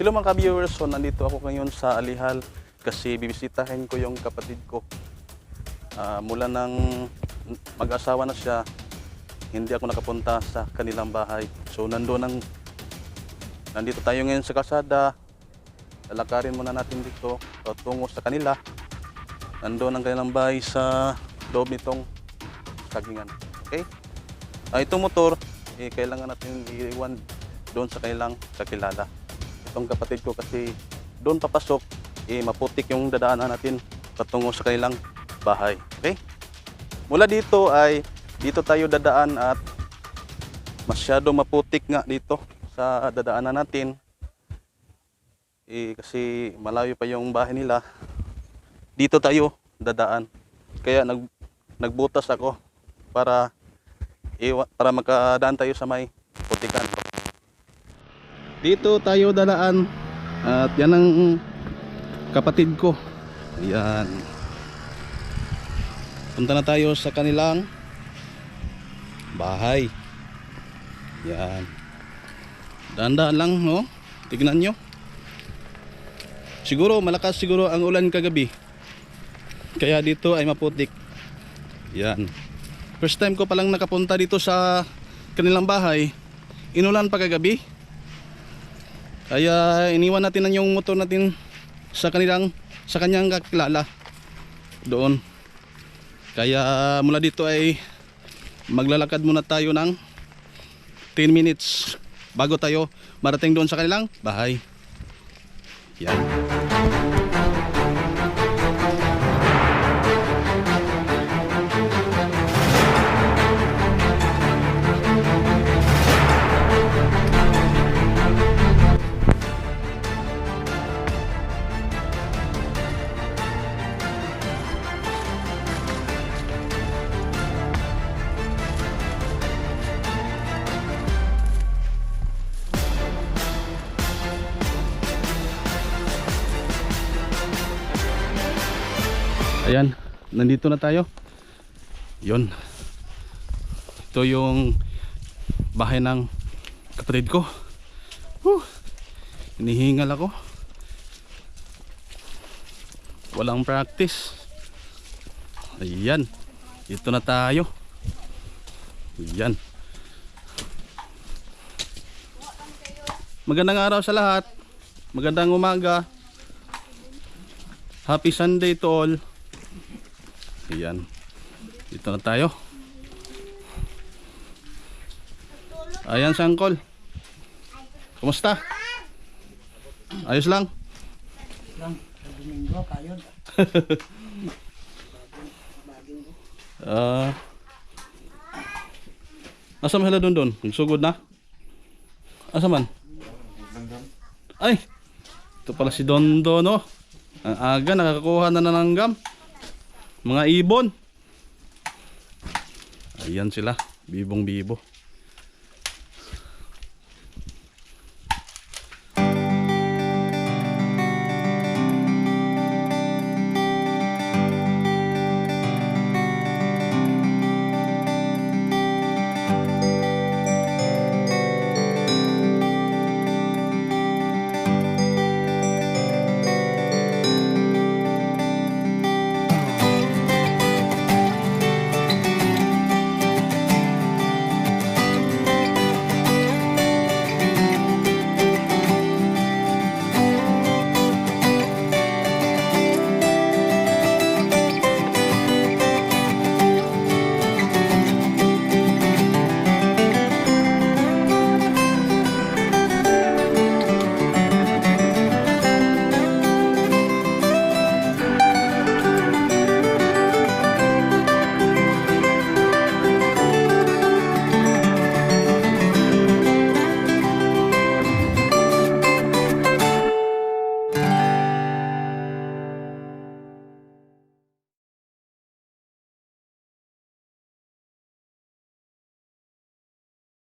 Hello mga ka-viewers, so nandito ako ngayon sa Alihal kasi bibisitahin ko yung kapatid ko. Mula nang mag-asawa na siya, hindi ako nakapunta sa kanilang bahay. So nandito tayo ngayon sa kalsada. Lalakarin muna natin dito tungo sa kanila. Nandoon ang kanilang bahay sa loob nitong sagingan. Okay? Itong motor, kailangan natin iiwan doon sa kanilang kakilala. Itong kapatid ko kasi doon papasok, maputik yung dadaanan natin patungo sa kanilang bahay. Okay? Mula dito ay dito tayo dadaan at masyadong maputik nga dito sa dadaanan natin. Kasi malayo pa yung bahay nila. Dito tayo dadaan. Kaya nagbutas ako para makadaan tayo sa may putikan. Dito tayo dadaan at yan ang kapatid ko. Yan. Punta na tayo sa kanilang bahay. Yan. Daan-daan lang, no? Tignan nyo. Siguro malakas siguro ang ulan kagabi. Kaya dito ay maputik. Yan. First time ko palang nakapunta dito sa kanilang bahay. Inulan pa kagabi. Kaya iniwan natin na yung motor natin sa kanyang kakilala doon. Kaya mula dito ay maglalakad muna tayo ng 10 minutes bago tayo marating doon sa kanilang bahay. Yan. Ayan, nandito na tayo. Yun. Ito yung bahay ng kapatid ko. Hinihingal ako. Walang practice. Ayan. Dito na tayo. Ayan. Magandang araw sa lahat. Magandang umaga. Happy Sunday to all. Ayan. Dito na tayo. Ayan si Uncle. Kumusta? Ayos lang? Domingo, kayod. Asa man sila doon? Nagsugod na? Asa man? Ay! Ito pala si Dondo, no? Ang aga, nakakakuha na ng gam. Mga ibon. Ayan sila, bibong bibo.